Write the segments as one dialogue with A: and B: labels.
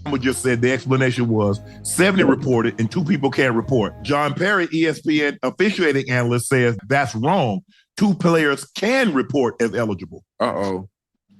A: Campbell just said the explanation was 70 reported and 2 people can't report. John Perry, ESPN officiating analyst, says that's wrong. 2 players can report as eligible.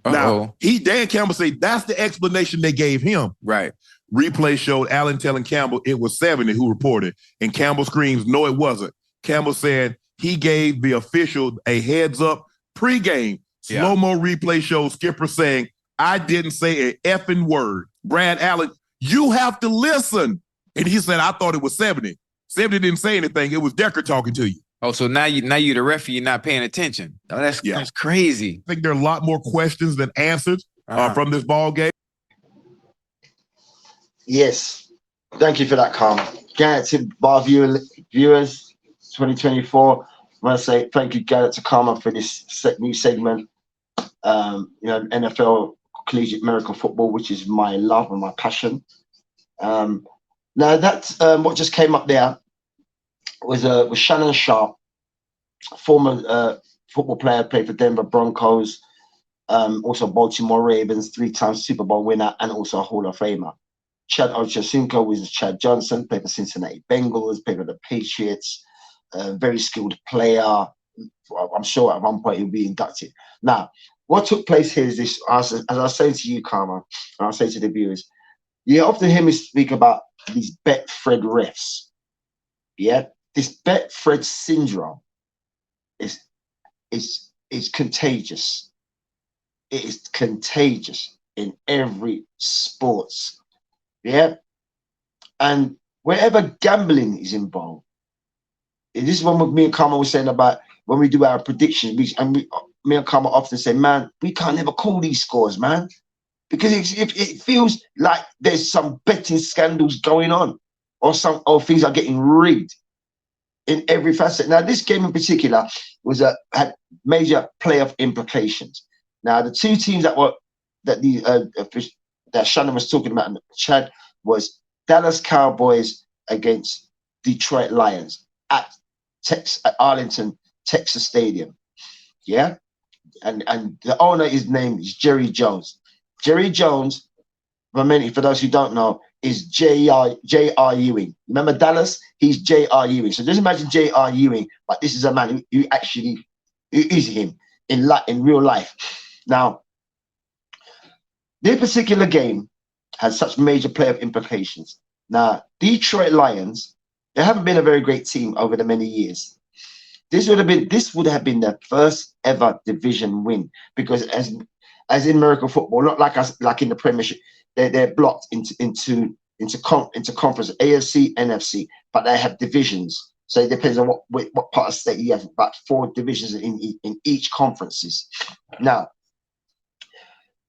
A: Now, Dan Campbell said that's the explanation they gave him.
B: Right.
A: Replay showed Allen telling Campbell it was 70 who reported, and Campbell screams, no, it wasn't. Campbell said he gave the official a heads up pregame. Slow-mo replay shows Skipper saying, I didn't say an effing word. Brad Allen, you have to listen. And he said, I thought it was 70. 70 didn't say anything. It was Decker talking to you.
B: Oh, so now you're the referee, you're not paying attention. Oh, that's crazy.
A: I think there are a lot more questions than answers from this ball game.
C: Yes. Thank you for that, Carl. Garrett to bar viewers 2024. I want to say thank you, Garrett, to Karma for this new segment. NFL collegiate American football, which is my love and my passion. Now that's what just came up there was Shannon Sharp, former football player, played for Denver Broncos, also Baltimore Ravens, 3-time Super Bowl winner, and also a Hall of Famer. Chad Ochocinco was Chad Johnson, played for Cincinnati Bengals, played for the Patriots, very skilled player. I'm sure at one point he'll be inducted. Now, what took place here is this, as I was saying to you, Karma, and I'll say to the viewers, you often hear me speak about these Betfred refs. Yeah, this Betfred syndrome is contagious. It is contagious in every sports. Yeah, and wherever gambling is involved, this is what me and Karma was saying about when we do our predictions. Me and Karma often say, man, we can't ever call these scores, man, because it feels like there's some betting scandals going on, or things are getting rigged in every facet. Now, this game in particular had major playoff implications. Now, the 2 teams that Shannon was talking about in the chat was Dallas Cowboys against Detroit Lions at Arlington, Texas Stadium. Yeah, and the owner, his name is Jerry Jones. Jerry Jones, for those who don't know, is J.R. Ewing. Remember Dallas? He's J.R. Ewing. So just imagine J.R. Ewing, but this is a man who is him in real life. Now, this particular game has such major playoff implications. Now, Detroit Lions, they haven't been a very great team over the many years. This would have been their first ever division win, because as in American football, not like in the Premiership, they're blocked into conference AFC, NFC, but they have divisions. So it depends on what part of state you have. About 4 divisions in each conferences. Now,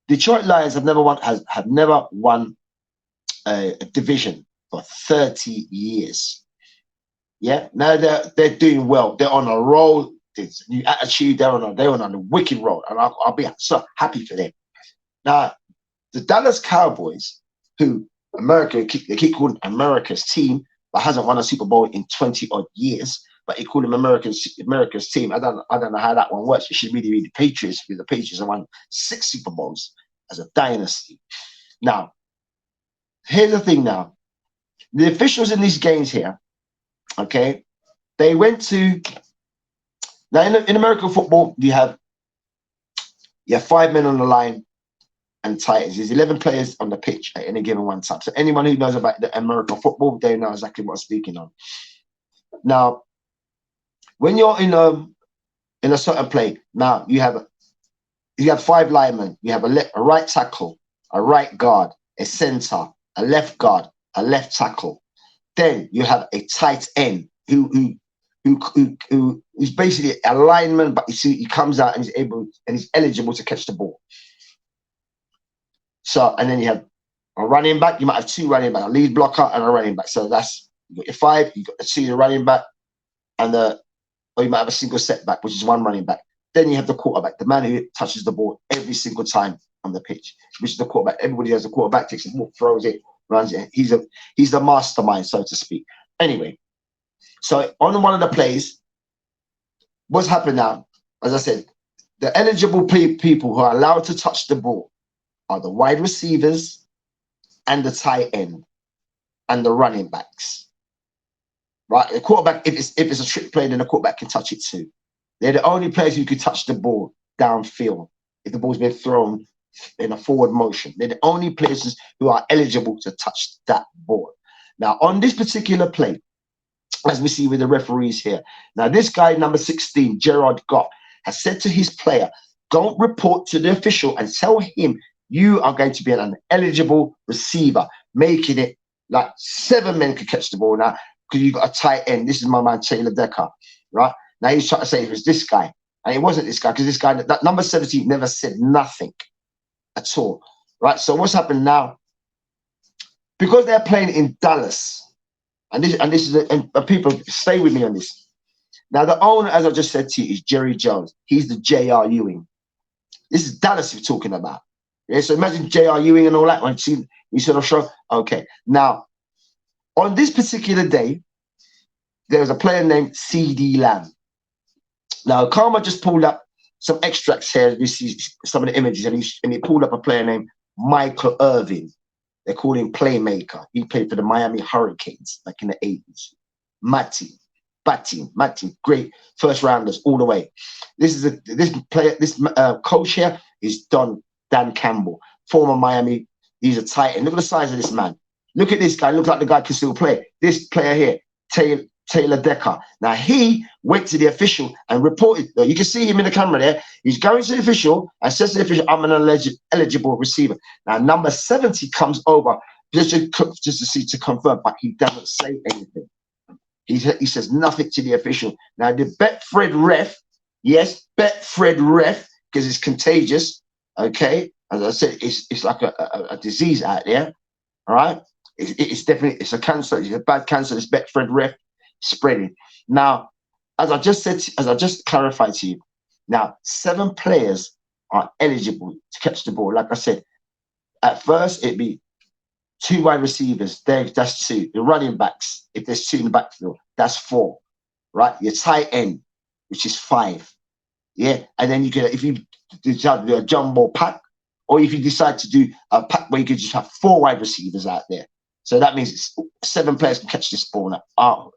C: Detroit Lions have never won a division for 30 years. Yeah, now they're doing well. They're on a roll. There's a new attitude. They're on a wicked roll, and I'll be so happy for them. Now, the Dallas Cowboys, who they keep calling America's team, but hasn't won a Super Bowl in 20 odd years. But they call them America's team. I don't know how that one works. You should really read the Patriots, because the Patriots have won 6 Super Bowls as a dynasty. Now, here's the thing. Now, the officials in these games here, okay, they went to. Now, in American football, you have 5 men on the line and Titans. There's 11 players on the pitch at any given one time. So anyone who knows about the American football, they know exactly what I'm speaking on. Now, when you're in a certain play, now you have 5 linemen. You have a right tackle, a right guard, a center, a left guard, a left tackle. Then you have a tight end who's basically a lineman, but he comes out and he's eligible to catch the ball. So, and then you have a running back. You might have 2 running backs, a lead blocker and a running back. So that's, you got your 5, you got the 2 running back, or you might have a single setback, which is 1 running back. Then you have the quarterback, the man who touches the ball every single time on the pitch, which is the quarterback. Everybody has a quarterback, takes the ball, throws it, runs it. He's the mastermind, so to speak. Anyway, so on one of the plays, what's happened now? As I said, the eligible people who are allowed to touch the ball are the wide receivers, and the tight end and the running backs. Right, the quarterback, if it's a trick play, then the quarterback can touch it too. They're the only players who can touch the ball downfield if the ball's been thrown in a forward motion. They're the only players who are eligible to touch that ball. Now, on this particular play, as we see with the referees here, now this guy, number 16, Gerard Gott, has said to his player, don't report to the official and tell him you are going to be an eligible receiver, making it like 7 men could catch the ball now because you've got a tight end. This is my man, Taylor Decker, right? Now he's trying to say it was this guy, and it wasn't this guy because this guy, that number 17, never said nothing at all, right? So what's happened now? Because they're playing in Dallas, and people stay with me on this. Now the owner, as I just said to you, is Jerry Jones. He's the J.R. Ewing. This is Dallas we're talking about. Yeah, so imagine J.R. Ewing and all that. When you sort of show, okay. Now, on this particular day, there was a player named C.D. Lamb. Now, Karma just pulled up some extracts here. We see some of the images, and he pulled up a player named Michael Irvin. They called him Playmaker. He played for the Miami Hurricanes back in the 80s. Matty, great first rounders all the way. This coach here is Dan Campbell, former Miami. He's a tight end. Look at the size of this man. Look at this guy. Look like the guy can still play. This player here, Taylor Decker. Now he went to the official and reported. You can see him in the camera there. He's going to the official and says to the official, "I'm an eligible receiver." Now number 70 comes over just to confirm, but he doesn't say anything. He says nothing to the official. Now the Betfred ref, yes, Betfred ref, because it's contagious. Okay, as I said, it's like a disease out there. All right, it's definitely a cancer. It's a bad cancer. This Betfred ref spreading. Now, as I just clarified to you, now 7 players are eligible to catch the ball. Like I said, at first it'd be 2 wide receivers. That's 2. The running backs, if there's 2 in the backfield, that's 4. Right? Your tight end, which is 5. Yeah, and then you can, if you decide to do a jumbo pack, or if you decide to do a pack where you could just have 4 wide receivers out there. So that means it's 7 players can catch this ball now.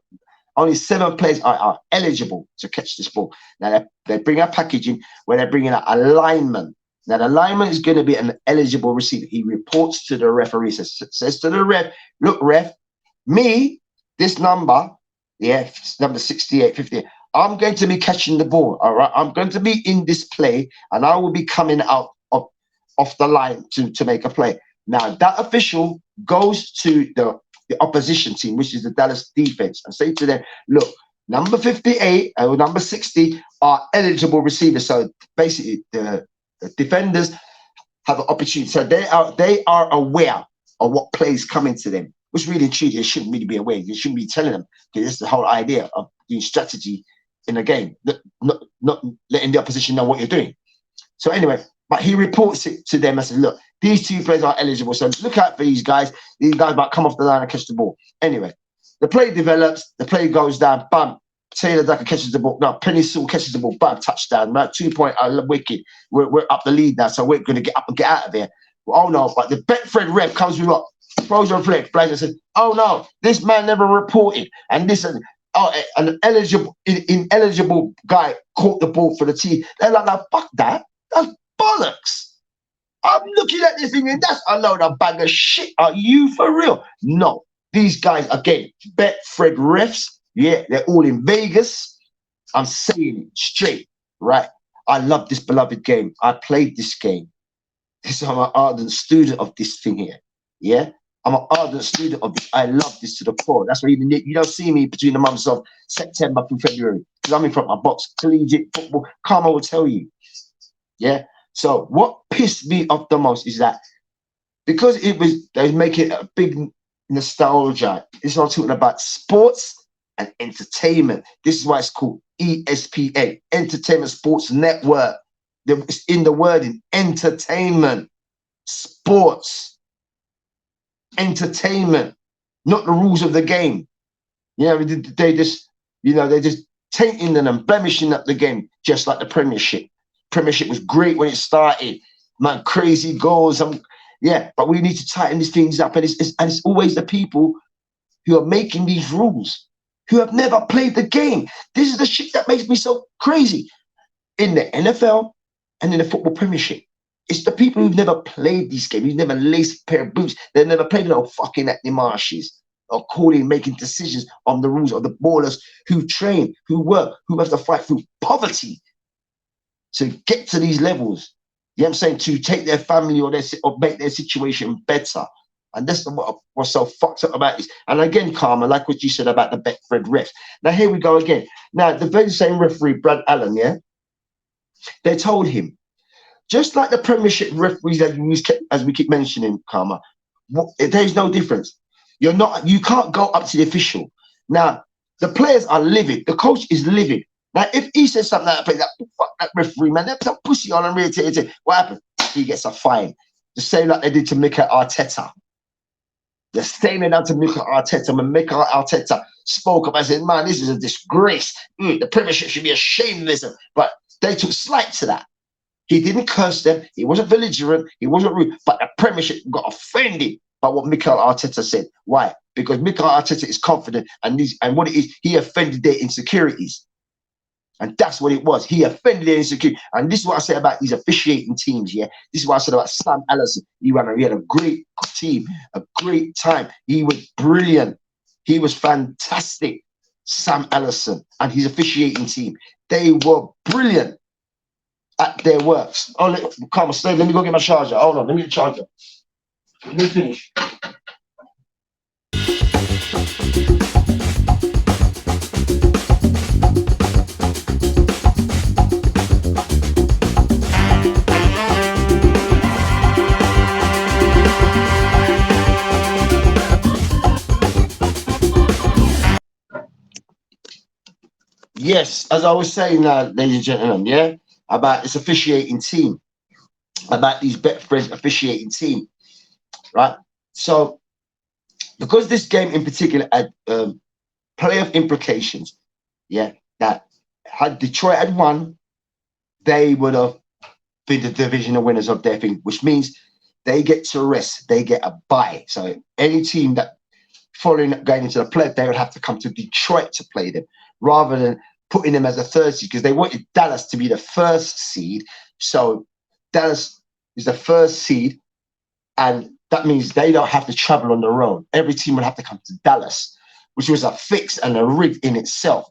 C: Only 7 players are eligible to catch this ball. Now they bring a packaging where they're bringing a lineman. Now the lineman is going to be an eligible receiver. He reports to the referee, says to the ref, "Look, ref, me, this number, yeah, number 68, 58. I'm going to be catching the ball. All right, I'm going to be in this play, and I will be coming out off the line to make a play." Now that official goes to the opposition team, which is the Dallas defense, and say to them, "Look, number 58 or number 60 are eligible receivers." So basically, the defenders have an opportunity. So they are aware of what plays coming to them, which really and truly, they shouldn't really be aware. You shouldn't be telling them, because it's the whole idea of doing strategy in a game, not letting the opposition know what you're doing. So anyway, but he reports it to them and says, "Look, these 2 players are eligible, so look out for these guys. These guys might come off the line and catch the ball." Anyway, the play develops, the play goes down, bam, Taylor Decker catches the ball. No, Penny Sewell catches the ball, bam, touchdown, right? 2-point wicked. We're up the lead now, so we're going to get up and get out of here. Well, oh no, but the Betfred ref comes with what? Throws a flag, and says, "Oh no, this man never reported, and this an ineligible guy caught the ball for the team." They're like, "No, fuck that. That's bollocks. I'm looking at this thing and that's a load of bag of shit. Are you for real?" No, these guys, again, Betfred refs, yeah, they're all in Vegas. I'm saying it straight, right? I love this beloved game. I played this game. I'm an ardent student of this thing here. Yeah, I'm an ardent student of this. I love this to the core. That's why even you don't see me between the months of September through February, because I'm in front of my box. Collegiate football, Karma will tell you. Yeah. So what pissed me off the most is that because they make it a big nostalgia. This is what I'm talking about: sports and entertainment. This is why it's called ESPN, Entertainment Sports Network. It's in the wording: entertainment, sports, entertainment, not the rules of the game. Yeah, they're just tainting and blemishing up the game, just like the Premiership. Premiership was great when it started, man. Crazy goals. Yeah, but we need to tighten these things up. And it's always the people who are making these rules who have never played the game. This is the shit that makes me so crazy. In the NFL and in the football premiership, it's the people who've never played these games, who've never laced a pair of boots, they've never played no fucking at the marshes or calling, making decisions on the rules of the ballers who train, who work, who have to fight through poverty to get to these levels. You know what I'm saying? To take their family or make their situation better. And that's what's so fucked up about this. And again, Karma, like what you said about the Betfred refs. Now here we go again. Now the very same referee, Brad Allen, yeah, they told him, just like the Premiership referees that you use, as we keep mentioning, Karma, there's no difference. You can't go up to the official. Now the players are livid. The coach is livid. Now, if he says something like that, fuck that referee, man, that's a pussy on and real. What happened? He gets a fine. The same like they did to Mikel Arteta. The same they done to Mikel Arteta. When Mikel Arteta spoke up, I said, man, this is a disgrace. The Premiership should be ashamed of this. But they took slight to that. He didn't curse them. He wasn't belligerent. He wasn't rude. But the Premiership got offended by what Mikel Arteta said. Why? Because Mikel Arteta is confident, and what it is, he offended their insecurities. And that's what it was. He offended their insecurity. And this is what I say about these officiating teams, yeah? This is what I said about Sam Allison. He had a great team, a great time. He was brilliant. He was fantastic, Sam Allison and his officiating team. They were brilliant at their works. Oh, come on, stay. Let me go get my charger. Hold on, let me get the charger. Let me finish. Yes, as I was saying, ladies and gentlemen, yeah, about this officiating team, about these Betfred officiating team, right? So, because this game in particular had playoff implications, yeah, that had Detroit had won, they would have been the divisional winners of their thing, which means they get to rest, they get a bye. So, any team that following going into the playoff, they would have to come to Detroit to play them, rather than putting them as a third seed, because they wanted Dallas to be the first seed. So Dallas is the first seed, and that means they don't have to travel on the road. Every team would have to come to Dallas, which was a fix and a rig in itself.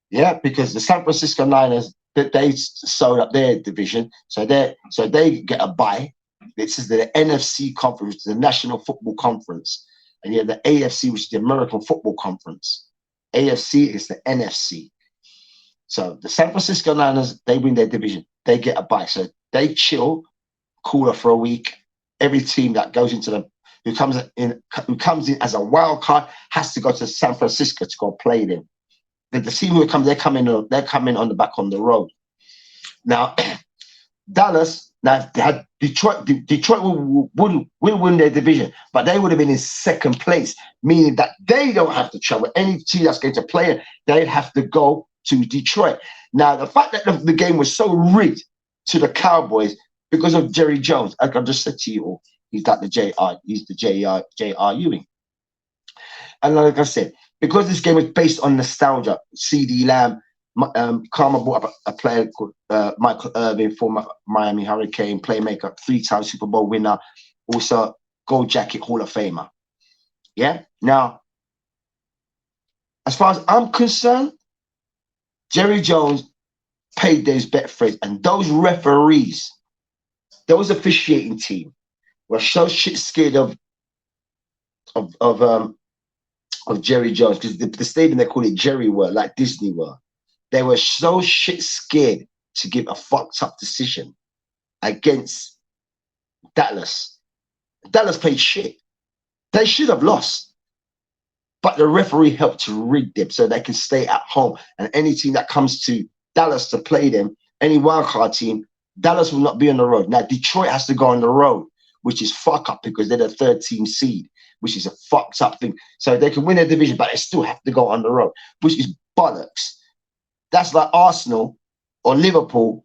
C: Yeah, because the San Francisco Niners, they sewed up their division, so they get a bye. This is the NFC conference, which is the National Football Conference, and you have the AFC, which is the American Football Conference. AFC is the NFC. So the San Francisco Niners, they win their division. They get a bye. So they chill, cooler for a week. Every team that goes into who comes in as a wild card has to go to San Francisco to go play them. The team who come, they're coming on the back on the road. Now, Dallas, now they had Detroit would win their division, but they would have been in second place, meaning that they don't have to travel. Any team that's going to play, they'd have to go to Detroit. Now, the fact that the game was so rigged to the Cowboys because of Jerry Jones, like I just said to you all, he's like the J.R. Ewing. And like I said, because this game was based on nostalgia, C.D. Lamb, Karma brought up a player called Michael Irvin, former Miami Hurricane playmaker, 3-time Super Bowl winner, also Gold Jacket Hall of Famer. Yeah. Now, as far as I'm concerned, Jerry Jones paid those Betfred, and those referees, those officiating team, were so shit scared of Jerry Jones, because the stadium they call it Jerry World, like Disney World. They were so shit scared to give a fucked up decision against Dallas. Dallas played shit. They should have lost. But the referee helped to rig them so they can stay at home. And any team that comes to Dallas to play them, any wildcard team, Dallas will not be on the road. Now, Detroit has to go on the road, which is fuck up because they're the 13th seed, which is a fucked up thing. So they can win their division, but they still have to go on the road, which is bollocks. That's like Arsenal or Liverpool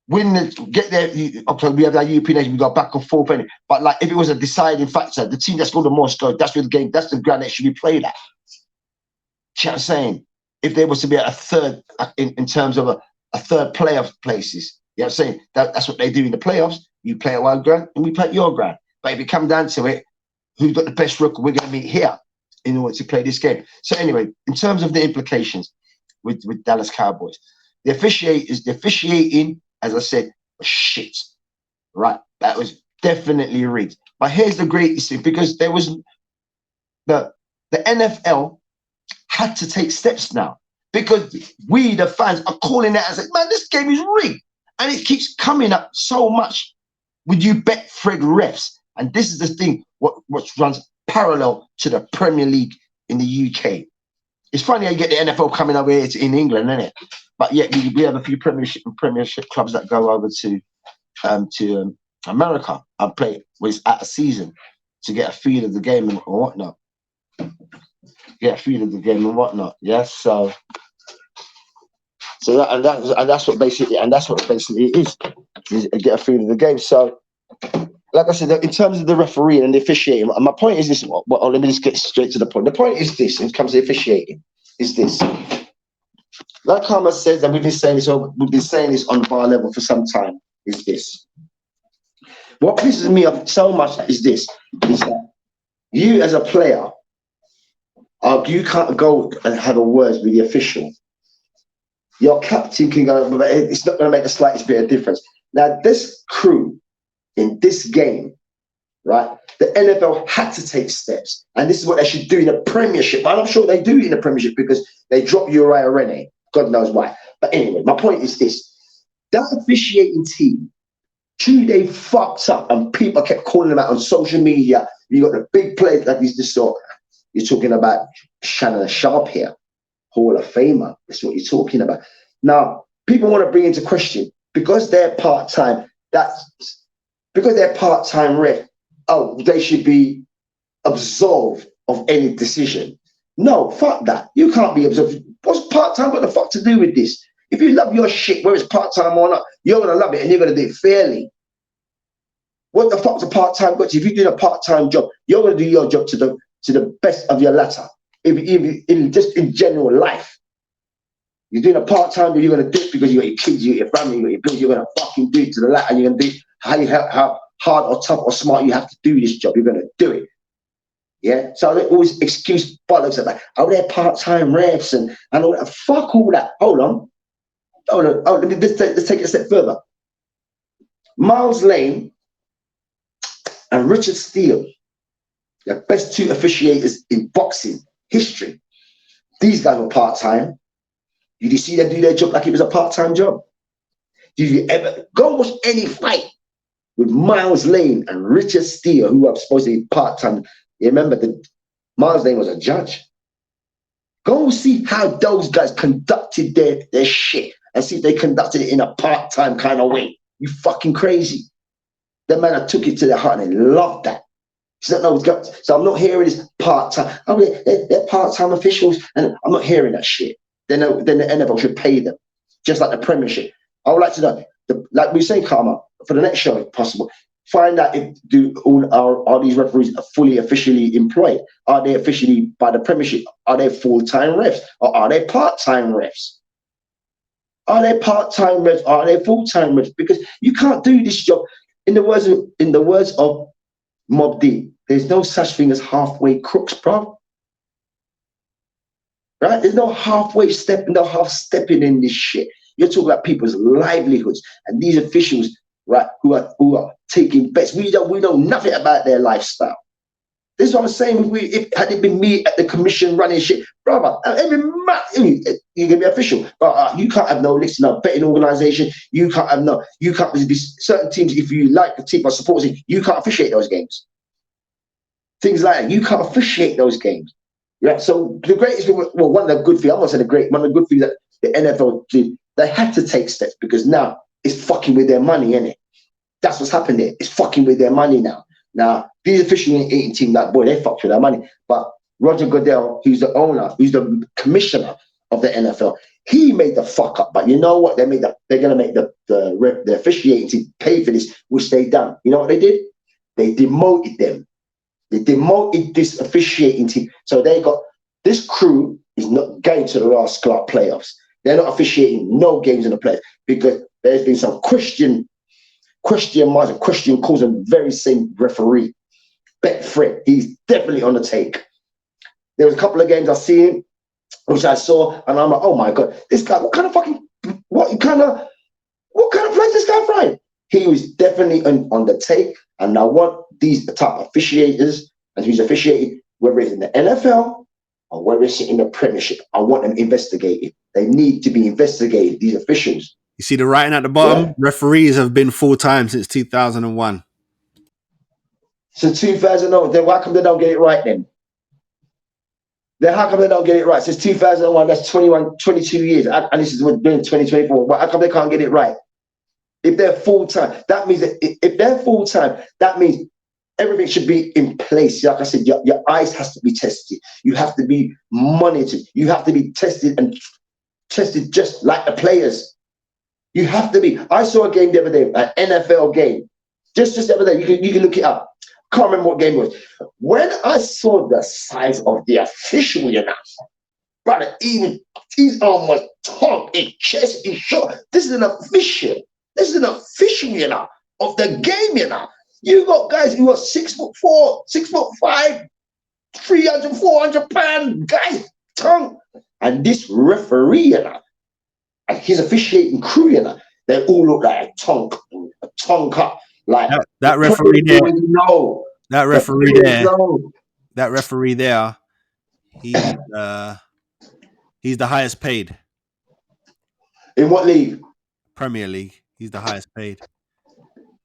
C: win the get there. Okay, we have our European nation, we go back and forth, but like if it was a deciding factor, the team that scored the most goals, that's where the game, that's the ground that should be played at. See what I'm saying? If there was to be a third in terms of a third playoff places, you know what I'm saying? That's what they do in the playoffs. You play at one ground and we play at your ground. But if it comes down to it, who's got the best record, we're going to meet here in order to play this game. So anyway, in terms of the implications with Dallas Cowboys, the officiating, as I said, was shit. Right? That was definitely rigged. But here's the greatest thing, because there was the NFL had to take steps now, because we, the fans, are calling it and saying, man, this game is rigged. And it keeps coming up so much with you Betfred refs. And this is the thing, what runs parallel to the Premier League in the UK. It's funny how you get the NFL coming over here in England, isn't it? But yet we have a few Premiership clubs that go over to America and play at a season to get a feel of the game and whatnot. Get a feel of the game and whatnot. Yes, so that's what basically it is get a feel of the game. So, like I said, in terms of the refereeing and the officiating, my point is this. Let me just get straight to the point. The point is this, when it comes to officiating, is this. Like Karma says, and we've been saying this on bar level for some time, is this. What pisses me off so much is this, is that you as a player, you can't go and have a word with the official. Your captain can go, but it's not going to make the slightest bit of difference. Now, this crew in this game, right, the NFL had to take steps. And this is what they should do in the Premiership. And I'm sure they do in the Premiership because they drop Uriah Rennie. God knows why. But anyway, my point is this. That officiating team, they fucked up and people kept calling them out on social media. You got the big players like this sort. You're talking about Shannon Sharp here, Hall of Famer. That's what you're talking about. Now, people want to bring into question, because they're part-time, because they're part-time ref, they should be absolved of any decision. No, fuck that. You can't be absolved. What's part-time got the fuck to do with this? If you love your shit, whether it's part-time or not, you're going to love it and you're going to do it fairly. What the fuck's a part-time got to? If you're doing a part-time job, you're going to do your job to the best of your latter. Just in general life. You're doing a part-time job, you're going to do it because you got your kids, you got your family, you got your bills, you're going to fucking do it to the latter, and you're going to do it how hard or tough or smart you have to do this job. You're going to do it. Yeah, so I don't always excuse bollocks about, they're part-time refs and all that. Fuck all that. Hold on. Let's take it a step further. Miles Lane and Richard Steele, the best two officiators in boxing history. These guys were part-time. Did you see them do their job like it was a part-time job? Did you ever go watch any fight with Miles Lane and Richard Steele, who are supposed to be part-time? You remember that Miles Lane was a judge. Go see how those guys conducted their shit and see if they conducted it in a part-time kind of way. You fucking crazy. The man took it to their heart and they loved that. So I'm not hearing this part-time. They're part-time officials, and I'm not hearing that shit. Then the NFL should pay them, just like the Premiership. I would like to know, like we say, Karma, for the next show, if possible, find out if are these referees fully officially employed? Are they officially by the Premiership? Are they full-time refs, or are they part-time refs? Are they part-time refs? Are they full-time refs? Because you can't do this job. In the words of Mob D, there's no such thing as halfway crooks, bro. Right? There's no halfway step, no half stepping in this shit. You're talking about people's livelihoods and these officials, right, who are taking bets. We know nothing about their lifestyle. This is what I'm saying. Had it been me at the commission running shit, brother, every month you're gonna be official, but you can't have no listen, no betting organization. You can't be certain teams. If you like the team or support it, you can't officiate those games. Things like that, you can't officiate those games. Yeah. So the greatest thing, well, one of the good things, I won't say one of the good things that the NFL did, they had to take steps because now it's fucking with their money, innit? That's what's happened there. It's fucking with their money now. Now, these officiating team, that boy, they fucked with their money. But Roger Goodell, who's the owner, who's the commissioner of the NFL. He made the fuck up, but you know what? They're gonna make the officiating team pay for this, which they done. You know what they did? They demoted them. They demoted this officiating team. So they got this crew is not going to the last playoffs. They're not officiating no games in the playoffs because there's been some question marks and question calls on the very same referee, Betfred. He's definitely on the take. There was a couple of games I seen, which I saw, and I'm like, oh my god, this guy, what kind of place this guy from? He was definitely on the take, and I want these type of officiators and who's officiating, whether it's in the NFL or whether it's in the Premiership, I want them investigated. They need to be investigated, these officials.
D: You see the writing at the bottom? Yeah. Referees have been full-time since 2001.
C: So 2001, then why come they don't get it right then? Then how come they don't get it right? Since 2001, that's 22 years. And this is what doing 2024. But how come they can't get it right? If they're full-time, that means that if they're full-time, that means everything should be in place. Like I said, your eyes has to be tested. You have to be monitored. You have to be tested and tested just like the players. You have to be. I saw a game the other day, an NFL game. Just the other day, you can look it up. Can't remember what game it was. When I saw the size of the official, you know, brother, even his arm was tall, his chest is short. This is an official. This is an official, you know, of the game, you know. You got guys who are 6'4", 6'5", 300, 400 pound guys, tongue. And this referee, you know, and his officiating crew, you know, they all look like a tongue cut. Like
D: that referee there.
C: No.
D: That referee there. That referee there. He's the highest paid.
C: In what league?
D: Premier League. He's the highest paid.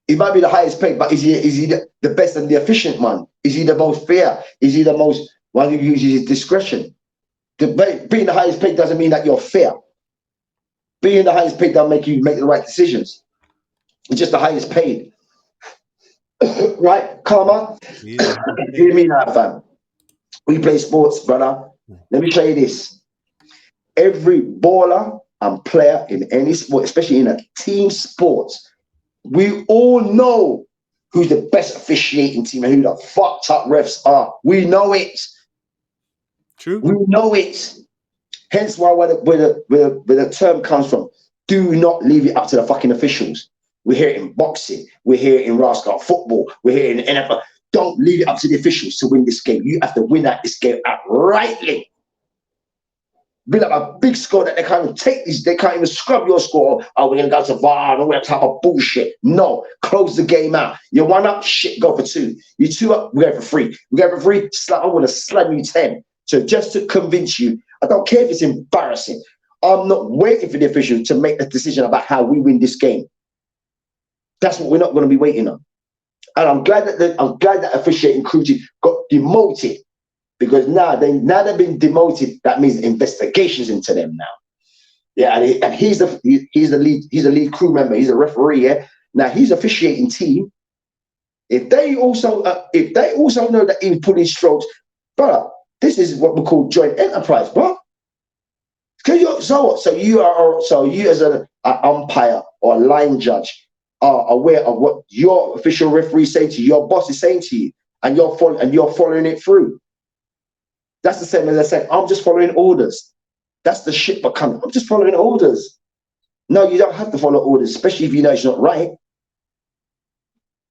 C: He might be the highest paid, but is he the best and the efficient one? Is he the most fair? Is he the most one who uses his discretion? Being the highest paid doesn't mean that you're fair. Being the highest paid doesn't make you make the right decisions. It's just the highest paid. Right, Karma?
D: Yeah.
C: Hear me now, fam. We play sports, brother. Let me show you this. Every baller and player in any sport, especially in a team sports, we all know who's the best officiating team and who the fucked up refs are. We know it.
D: True.
C: We know it. Hence why where the term comes from. Do not leave it up to the fucking officials. We hear it in boxing. We hear it in Rascal football. We hear it in the NFL. Don't leave it up to the officials to win this game. You have to win out this game outrightly. Build up a big score that they can't even take these. They can't even scrub your score. Oh, we're going to go to VAR and all that type of bullshit. No, close the game out. You're 1 up, shit, go for 2. You 2 up, we go for 3. We go for 3, I'm going to slam you 10. So just to convince you, I don't care if it's embarrassing. I'm not waiting for the officials to make the decision about how we win this game. That's what we're not going to be waiting on. And I'm glad that officiating crew got demoted. Because now they've been demoted, that means investigations into them now. Yeah, and he's the lead crew member, he's a referee. Yeah, now his officiating team. If they also know that he's pulling strokes, brother, this is what we call joint enterprise, bro. So you as an umpire or a line judge are aware of what your official referee saying to you, your boss is saying to you, and you're following it through. That's the same as I said, I'm just following orders. That's the shit becoming. I'm just following orders. No, you don't have to follow orders, especially if you know it's not right.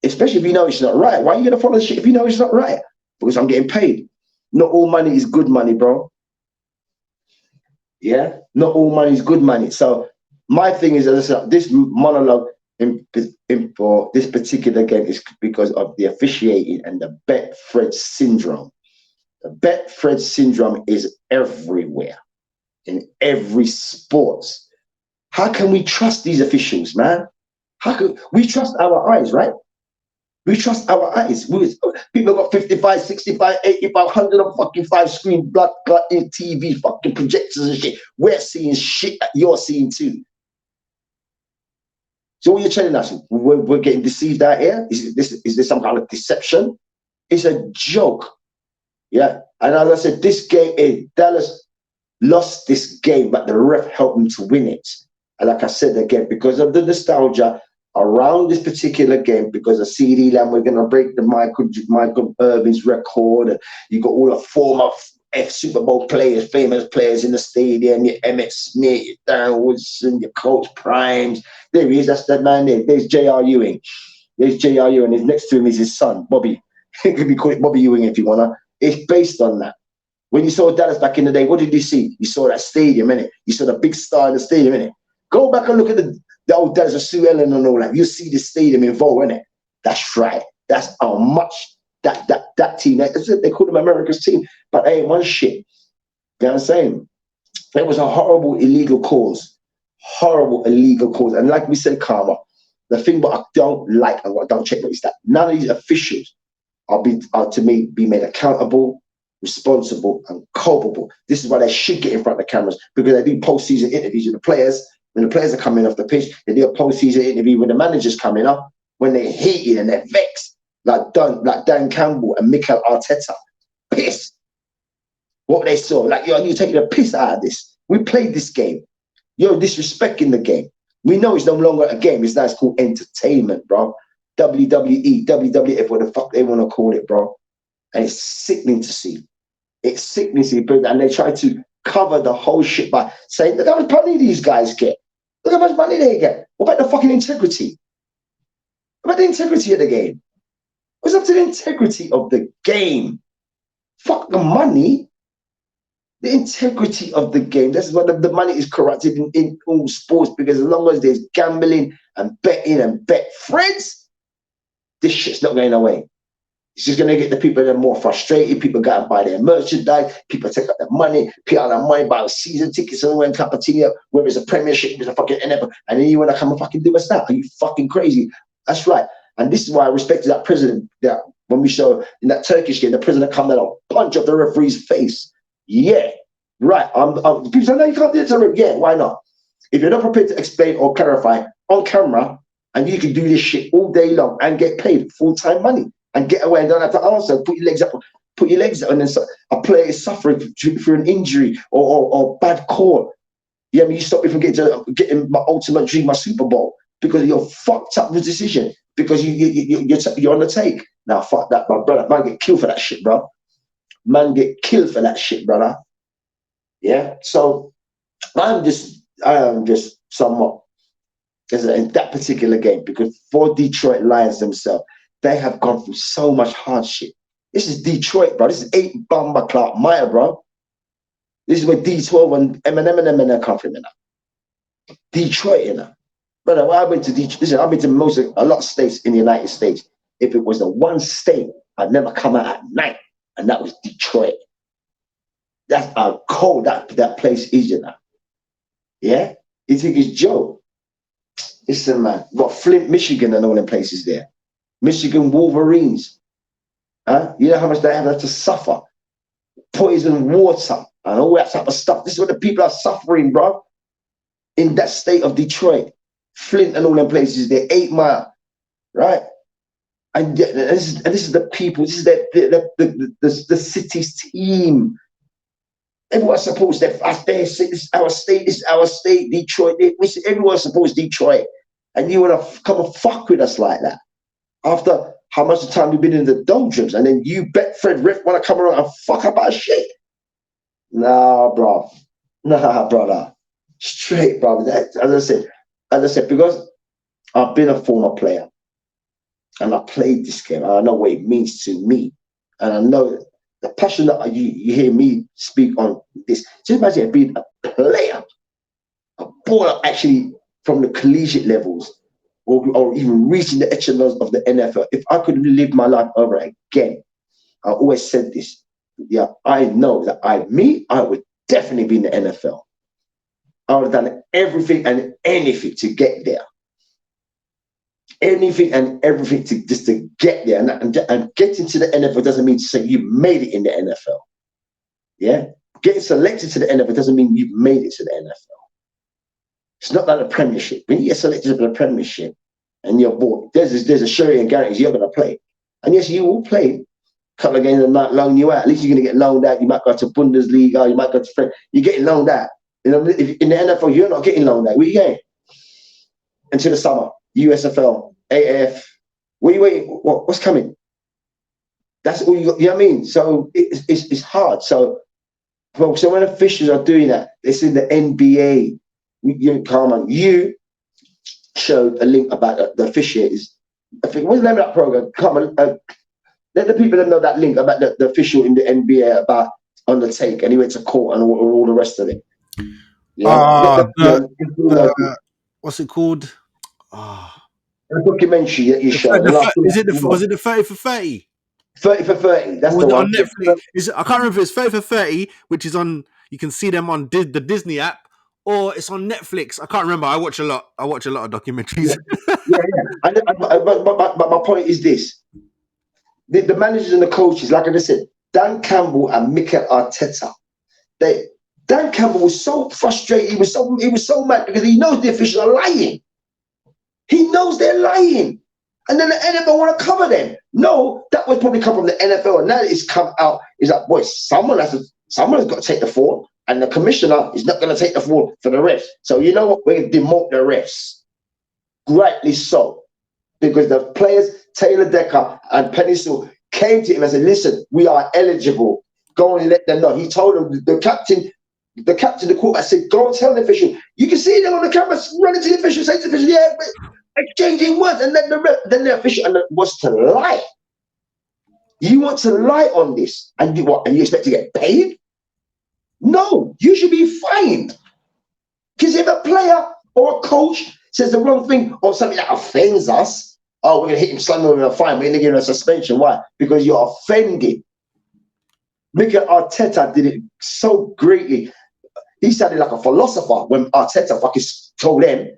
C: Especially if you know it's not right. Why are you going to follow shit if you know it's not right? Because I'm getting paid. Not all money is good money, bro. Yeah? Not all money is good money. So my thing is, as I said, this monologue for this particular game is because of the officiating and the Betfred syndrome. The Betfred syndrome is everywhere, in every sport. How can we trust these officials, man? How can we trust our eyes, right? We trust our eyes. People got 55, 65, 85, 105 screen blood in TV, fucking projectors and shit. We're seeing shit that you're seeing too. So what you're telling us, we're getting deceived out here? Is this some kind of deception? It's a joke. Yeah, and as I said, this game in Dallas, lost this game, but the ref helped them to win it. And like I said again, because of the nostalgia around this particular game, because of CD Lamb, we're going to break the Michael Irvin's record. You got all the former Super Bowl players, famous players in the stadium, your Emmett Smith, your Darren Woodson, your Coach Primes. There he is, that's that man there. There's J.R. Ewing. There's J.R. Ewing, and next to him is his son, Bobby. You could call it Bobby Ewing if you want to. It's based on that. When you saw Dallas back in the day, what did you see? You saw that stadium, innit? You saw the big star in the stadium, innit? Go back and look at the old Dallas of Sue Ellen and all that. You see the stadium involved, innit? That's right. That's how much that team, they call them America's team, but they ain't one shit. You know what I'm saying? It was a horrible, illegal cause. Horrible, illegal cause. And like we said, Karma, the thing what I don't like and what I don't check is that none of these officials are to me be made accountable, responsible, and culpable. This is why they should get in front of the cameras, because they do post-season interviews with the players. When the players are coming off the pitch, they do a post-season interview when the managers coming up, when they're heated and they're vexed, like Dan Campbell and Mikel Arteta. Pissed. What they saw, like, you're taking a piss out of this. We played this game. You're disrespecting the game. We know it's no longer a game. It's now it's called entertainment, bro. WWE, WWF, what the fuck they want to call it, bro. And it's sickening to see. It's sickening to see. And they try to cover the whole shit by saying, look how much money these guys get. Look how much money they get. What about the fucking integrity? What about the integrity of the game? What's up to the integrity of the game? Fuck the money. The integrity of the game. That's why the money is corrupted in all sports, because as long as there's gambling and betting and bet friends, this shit's not going away. It's just going to get the people that are more frustrated. People go and buy their merchandise. People take out their money, pay out their money, buy season tickets and win cup of tea, whether it's a premiership, it's a fucking NFL, and then you want to come and fucking do us that? Are you fucking crazy? That's right. And this is why I respected that president, that when we show in that Turkish game, the president come down and punch up the referee's face. Yeah, right. People say, no, you can't do it to him. Yeah, why not? If you're not prepared to explain or clarify on camera, and you can do this shit all day long and get paid full-time money and get away and don't have to answer, put your legs up, and then a player is suffering for an injury or bad call. Yeah, I mean, you stop me from getting my ultimate dream, my Super Bowl, because you're fucked up with the decision, because you're on the take. Now, fuck that, my brother. Man get killed for that shit, bro. Man get killed for that shit, brother. Yeah, so I am just somewhat in that particular game, because for Detroit Lions themselves, they have gone through so much hardship. This is Detroit, bro. This is 8 Bamba Clark Meyer, bro. This is where D12 and Eminem and them come from, you know. Detroit, you know. Brother, when I went to Detroit, listen, I've been to a lot of states in the United States. If it was the one state I'd never come out at night, and that was Detroit. That's how cold that place is, you know. Yeah? You think it's Joe? Listen, man. Got Flint, Michigan and all them places there. Michigan Wolverines. Huh? You know how much they have to suffer? Poison water and all that type of stuff. This is what the people are suffering, bro. In that state of Detroit. Flint and all them places there. 8 Mile. Right? And this is the people. This is the city's team. Everyone supports that. It's our state. It's our state, Detroit. Everyone supports Detroit. And you want to come and fuck with us like that? After how much of time we've been in the doldrums, and then you Betfred Riff want to come around and fuck up our shit? Nah, bro. Nah, brother. Straight, brother. As I said, because I've been a former player, and I played this game, and I know what it means to me, and I know the passion that you hear me speak on this. Just imagine being a player, a baller, actually from the collegiate levels, or even reaching the echelons of the NFL. If I could live my life over again, I always said this. Yeah, I know that I would definitely be in the NFL. I would have done everything and anything to get there. Anything and everything to get there. And getting to the NFL doesn't mean to say you made it in the NFL. Yeah? Getting selected to the NFL doesn't mean you've made it to the NFL. It's not like a premiership. When you get selected to the premiership and you're bored, there's a surety and guarantee you're going to play. And yes, you will play, couple of games and might loan you out. At least you're going to get loaned out. You might go to Bundesliga. You might go to France. You're getting loaned out. You know, if in the NFL, you're not getting loaned out. Where you going? Until the summer. USFL, AAF. Where you waiting? What's coming? That's all you got. You know what I mean? So it's hard. So when officials are doing that, it's in the NBA. Carmen, you showed a link about the officiators. I think what's the name of that program? Carmen, let the people know that link about the official in the NBA about on the take, and he went to court and all the rest of it. Yeah.
D: What's it called?
C: The documentary that you showed.
D: Was it the 30 for 30?
C: 30 for 30. That's the one
D: on Netflix. I can't remember if it's 30 for 30, which is on. You can see them on the Disney app, or it's on Netflix. I can't remember. I watch a lot of documentaries.
C: Yeah. But my point is this: the managers and the coaches, like I just said, Dan Campbell and Mikel Arteta. Dan Campbell was so frustrated. He was so mad because he knows the officials are lying. He knows they're lying. And then the NFL want to cover them. No, that was probably come from the NFL. And now it's come out. It's like, boys, someone has got to take the fall. And the commissioner is not going to take the fall for the refs. So you know what? We're going to demote the refs. Rightly so. Because the players, Taylor Decker and Penny Sewell, came to him and said, listen, we are eligible. Go and let them know. He told them, the captain, the quarterback said, go and tell the official. You can see them on the camera running to the official, saying to the official, yeah, exchanging words. And then the official was to lie. You want to lie on this, and you expect to get paid? No, you should be fined. Because if a player or a coach says the wrong thing or something that offends us, we're going to hit him slightly with a fine. We're going to give him a suspension. Why? Because you're offended. Mikel Arteta did it so greatly. He sounded like a philosopher when Arteta fucking told them.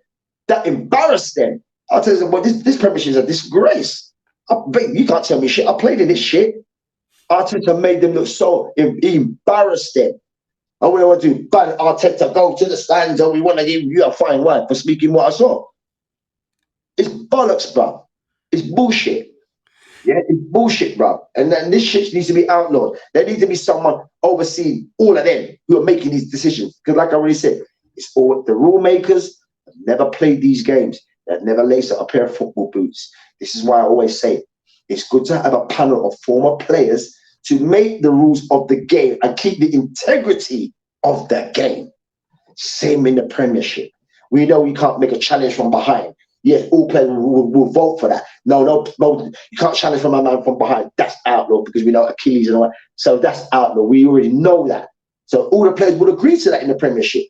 C: That embarrassed them. Arteta said, well, this premiership is a disgrace. Babe, you can't tell me shit. I played in this shit. Arteta made them look so, he embarrassed them. And we want to ban Arteta, go to the stands, and we want to give you a fine. Why? For speaking what I saw. It's bollocks, bro. It's bullshit. Yeah, it's bullshit, bro. And then this shit needs to be outlawed. There needs to be someone overseeing all of them who are making these decisions. Because like I already said, it's all the rule makers have never played these games. They've never laced up a pair of football boots. This is why I always say it's good to have a panel of former players to make the rules of the game and keep the integrity of the game. Same in the Premiership. We know you can't make a challenge from behind. Yes, all players will vote for that. No, you can't challenge from a man from behind. That's outlawed because we know Achilles and all that. So that's outlawed. We already know that. So all the players would agree to that in the Premiership.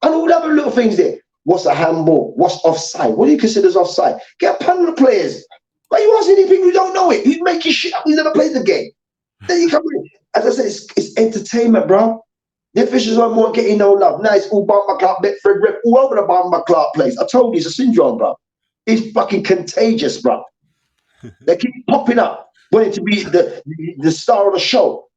C: And all the other little things there. What's a handball? What's offside? What do you consider as offside? Get a panel of players. Why are you asking these people who don't know it? Who's making shit up? Who's never played the game? Then you come in. As I said, it's entertainment, bro. The officials are more getting no love. Now it's all Bomber Clark, Betfred Rep, all over the Bomber Clark place. I told you, it's a syndrome, bro. It's fucking contagious, bro. They keep popping up, wanting to be the star of the show.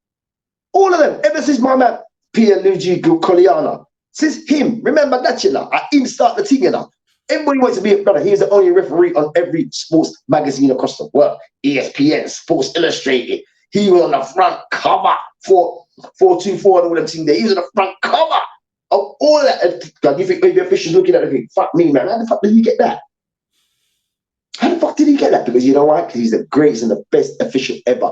C: All of them, ever since my man, Pierluigi Colliana, since him, remember that, you know, I even start the team, you know. Everybody wants to be a brother. He's the only referee on every sports magazine across the world. ESPN, Sports Illustrated. He was on the front cover for 424 and all them things there. He was on the front cover of all that. God, you think maybe officials looking at it, fuck me, man. How the fuck did he get that? How the fuck did he get that? Because you know why? Because he's the greatest and the best official ever.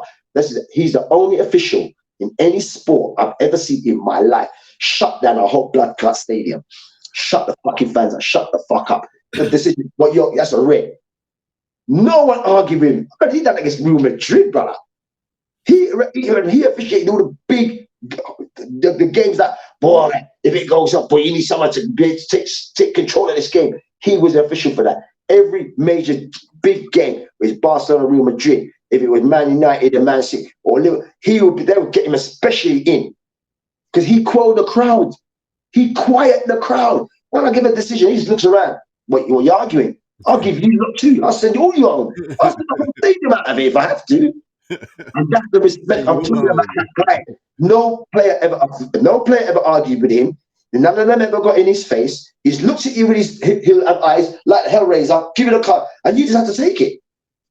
C: He's the only official in any sport I've ever seen in my life shut down a whole blood clot stadium. Shut the fucking fans up. Shut the fuck up. The decision, that's a red. No one arguing. But he done that against Real Madrid, brother. He officiated all the big the games that, boy, if it goes up, boy, you need someone to take control of this game. He was the official for that. Every major big game was Barcelona, Real Madrid. If it was Man United and Man City or Liverpool, they would get him especially in because he quelled the crowd. He quieted the crowd. When I give a decision, he just looks around. What, you're arguing? I'll give you lot too. I'll send all you on. I'll send the whole stadium out of it if I have to. And that's the respect I'm talking about that guy. No player ever argued with him. None of them ever got in his face. He's looked at you with he'll have eyes like Hellraiser, give it a cut, and you just have to take it.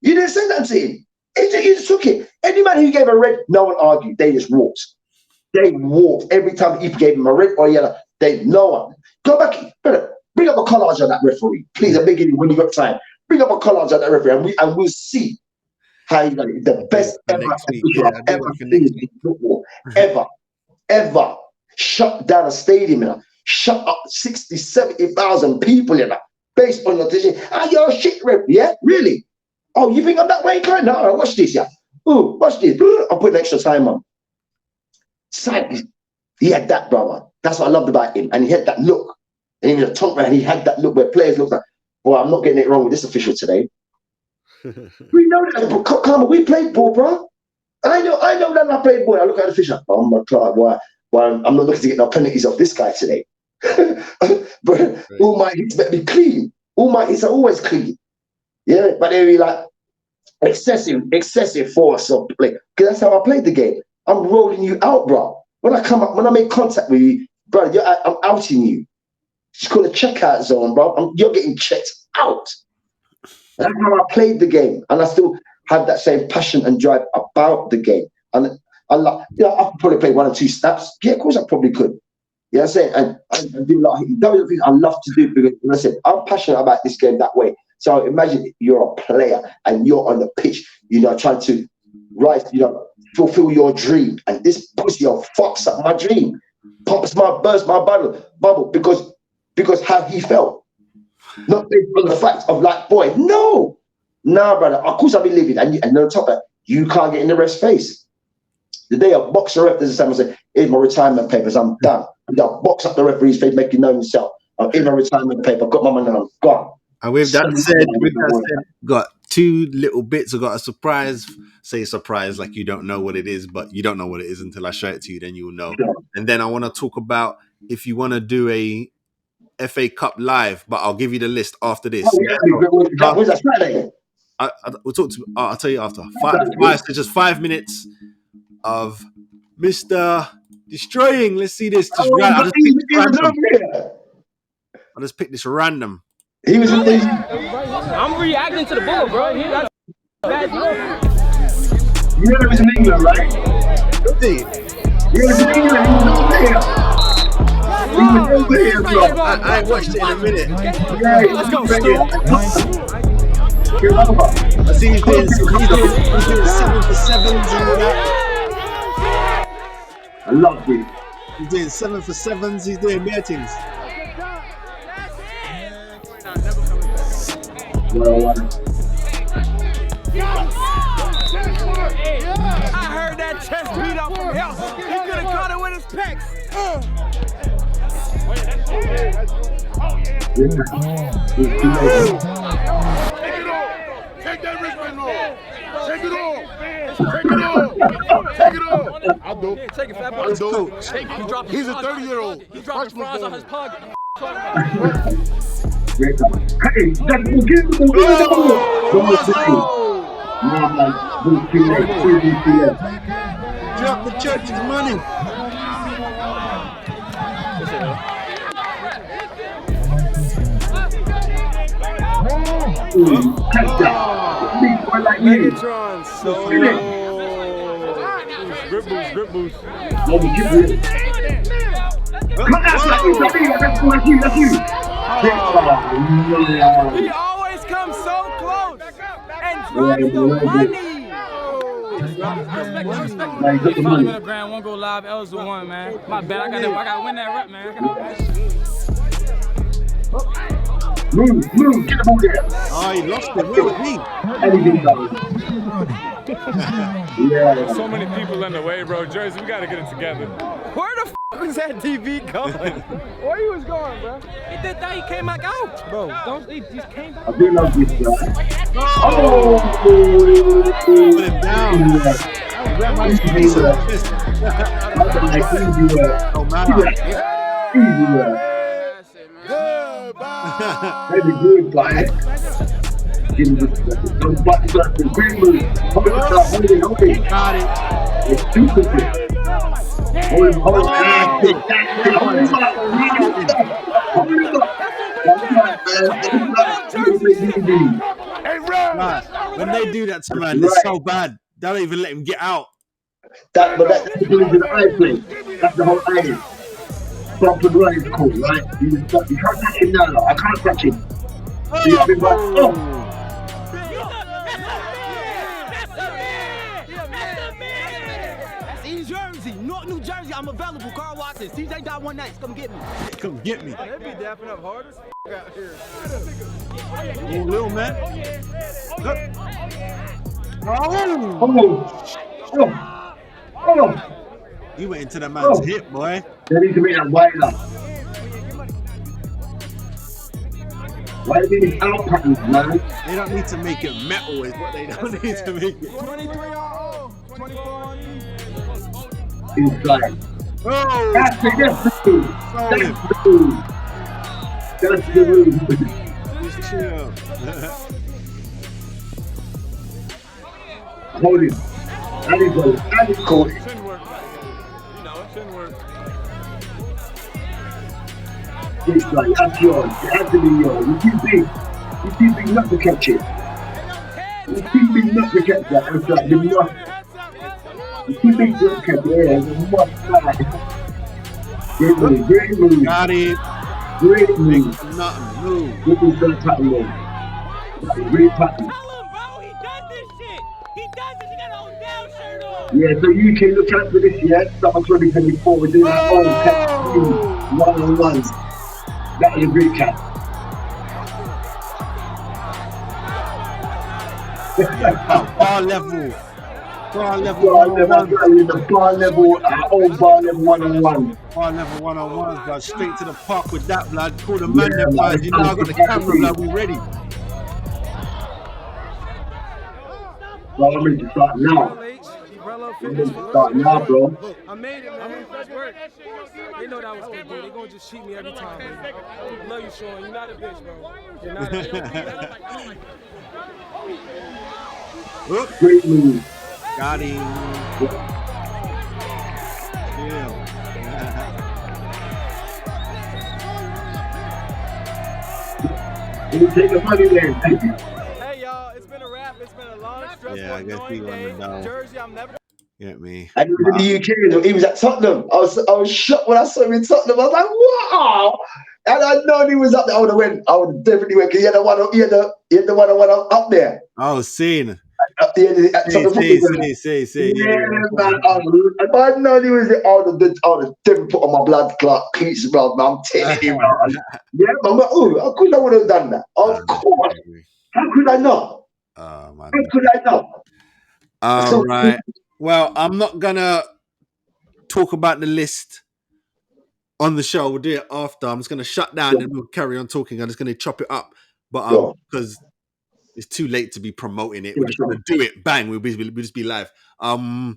C: You didn't say that to him. He just took it. Any man who gave a red, no one argued. They just walked. They walked. Every time he gave him a red or yellow, no one. Go back, brother, bring up a collage on that referee. Please, I'm begging you when you got time. Bring up a collage on that referee and we'll see how you got it. The best ever official I've ever seen in football. Ever. Shut down a stadium, you know. Shut up 60, 70,000 people, you know, based on your decision. Ah, you're a shit ref, yeah? Really? Oh, you think I'm that way, girl? No, watch this, yeah. Oh, watch this. I'll put an extra time on. He had that, brother. That's what I loved about him. And he had that look. And he was a top man. He had that look where players look like, well, I'm not getting it wrong with this official today. We know that. Come on, we played ball, bro. I know that I played ball. I look at the official. Oh my God, why I'm not looking to get no penalties off this guy today. But all my hits better be clean. All my hits are always clean. Yeah, but they be like excessive force of play. Because that's how I played the game. I'm rolling you out, bro. When I make contact with you, bro, I'm outing you. It's called a checkout zone, bro. You're getting checked out. That's how I played the game, and I still have that same passion and drive about the game. And I could probably play 1 or 2 snaps. Yeah, of course I probably could. You know what I'm saying? And I do like things I love to do because, as I said, I'm passionate about this game that way. So imagine you're a player and you're on the pitch, you know, trying to rise, you know, fulfill your dream, and this pussy fucks up my dream, burst my bubble because how he felt, not based on the facts of like, boy, no, brother. Of course I'll be living, and on top of that, you can't get in the ref's face. The day a boxer ref does the same, I say, here's my retirement papers, I'm done. I'll box up the referee's face, make you know himself. In my retirement paper, I've got my money, I'm gone.
D: And with that said, got 2 little bits. I got a surprise. Say surprise like you don't know what it is, but you don't know what it is until I show it to you. Then you will know. Yeah. And then I want to talk about if you want to do a FA Cup live, but I'll give you the list after this.
C: Oh, yeah. Where's that Saturday?
D: We'll talk to. I'll tell you after. Just 5 minutes of Mr. Destroying. Let's see this. I'll just pick this random.
C: He was in these.
E: I'm reacting to the ball, bro. You know
C: that was in England, right?
D: He
C: was in England. He was over here, bro.
D: I watched it in a minute.
C: Yeah,
E: let's go.
D: I see he's doing 7 for 7s and all that.
C: I love it.
D: He's doing 7 for 7s. He's doing bare things.
E: I heard that chest beat up from hell. He could have caught it with his pecs.
F: Take that Richmond off. Take it off. Take it off. I'll do it.
E: Take it, fat
F: I'll do
E: it.
F: He's a 30-year-old.
E: He dropped his fries on his pocket.
C: Hey, that's the
D: Drop the church's money.
C: Catch that. Big boy like you.
E: Megatron, so grip boost.
C: That's you.
E: He always comes so close and drops the money. Respect. 5 grand, won't go live. L's the one, man. My bad. I gotta win that rep, man.
C: Move, get the ball there.
D: Oh, he lost it. Where was he?
C: Yeah.
G: There's so many people in the way, bro. Jersey, we gotta get it together.
E: Where the was that TV going? Where he was going, bro? He did that. He came back out, bro. He just came back.
C: I do love this guy.
D: Oh! Put him down.
C: Very good, guy. Give me the green move. Hold it.
D: Got it.
C: It's too quick. Hold him up.
F: Hey, Red!
D: lie. When they do that to man, it's so bad. They don't even let him get out.
C: But that's the eye play. That's the whole idea. Stop the right is cool, right? You can't touch him now. I can't touch him. So you have been like, oh.
E: That's East Jersey, North New Jersey. I'm available. Carl Watson, CJ.19. Come get me.
D: Come get me.
E: They be dapping up hard as out here.
D: Oh, little man.
C: Oh.
D: He went into the man's hip, boy.
C: They need to make that wide up. Why do these out patterns, man?
D: They don't need to make it metal, is what they don't need to make it.
E: 23 24
C: Inside.
D: Oh!
C: That's the move. That's the move.
D: Just chill.
C: Hold him. And he's got it. And he's caught it.
G: Shouldn't work. No, it shouldn't work.
C: It's like, that's yours. It has to be yours. You're too big. You're too big not to catch it. You're too big not to catch that. It's like, you're not. You're too big to catch it. Yeah, you must try. Great move. Great move.
D: Got it.
C: Great move.
D: Nothing. Move.
C: This is the pattern move. That's a great pattern. Yeah, so you can look out for this, yeah? Summer 2024, we're doing our own catch one-on-one. That is a great catch.
D: Bar level. Bar level
C: Bar level,
D: one-on-one.
C: the bar level, our own bar level one-on-one.
D: Bar level one-on-one, blood. Straight to the park with that, blood. Call the man there, blood. You know I got the camera, blood. We ready.
C: Well, I'm ready to start now. Start now, bro.
E: I made it, man. That's work. They know that was gonna do. They gonna just cheat me every time, man. I love you, Sean. You're not a bitch, bro. You're not a bitch.
C: Great move.
D: Got him. Yeah.
C: You take the money then.
E: Hey, y'all. It's been a wrap. It's been a long, stressful,
D: Yeah, I guess he went down.
E: Jersey, I'm never.
D: Get me.
C: And he was in the UK, he was at Tottenham. I was shocked when I saw him in Tottenham. I was like, wow! And I known he was up there. I would have went. I would definitely went because he had the one up there.
D: Oh, seen.
C: See.
D: Yeah,
C: Yeah, man. If I'd known he was there, I would have definitely put on my blood clot cleats, bro. Man, I'm telling you, man. Yeah, but I'm like, oh, of course I would have done that. Of course. How could I not?
D: Oh, man.
C: How could I not?
D: All right. Well, I'm not gonna talk about the list on the show. We'll do it after. I'm just gonna shut down and we'll carry on talking. I'm just gonna chop it up, but because it's too late to be promoting it, we're just gonna do it. Bang! We'll just be live.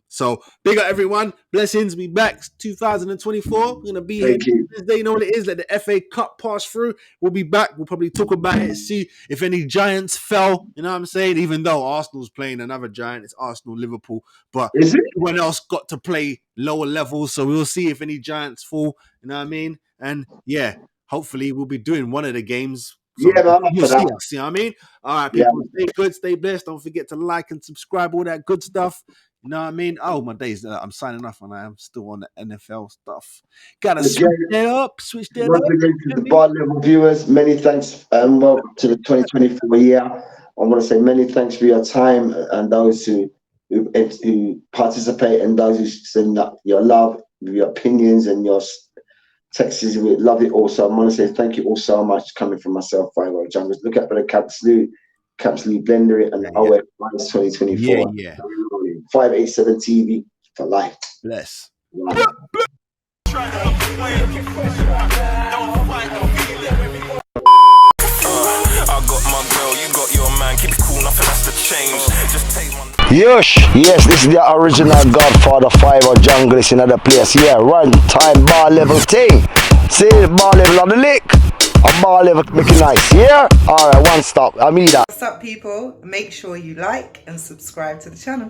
D: So big up everyone. Blessings. Be back 2024. We're gonna be here Thursday. You know what it is? Let the FA Cup pass through. We'll be back. We'll probably talk about it. See if any giants fell. You know what I'm saying? Even though Arsenal's playing another giant, it's Arsenal, Liverpool, but everyone else got to play lower levels. So we'll see if any giants fall. You know what I mean? And yeah, hopefully we'll be doing one of the games. So you'll see us, you know what I mean? All right, people, stay good, stay blessed. Don't forget to like and subscribe, all that good stuff. You know what I mean? Oh, my days, I'm signing off and I am still on the NFL stuff. Gotta switch that up.
C: Once again, to the bar level viewers, many thanks and welcome to the 2024 year. I want to say many thanks for your time and those who participate and those who send up your love, your opinions and your texts. We love it also. I want to say thank you all so much coming from myself, 5ive-o Junglers. Look out for the Capsley Blender and OF 2024.
D: Yeah.
C: 587 TV for life.
D: Bless.
C: Wow.
H: I got my girl, you got your man. Keep it cool, nothing has to change. Just take one.
I: Yes, this is the original Godfather 5ive-o Junglers in another place. Yeah, run time bar level thing. See the bar level on the lick. A bar level make it nice. Yeah? Alright, one stop. I mean that.
J: What's up, people? Make sure you like and subscribe to the channel.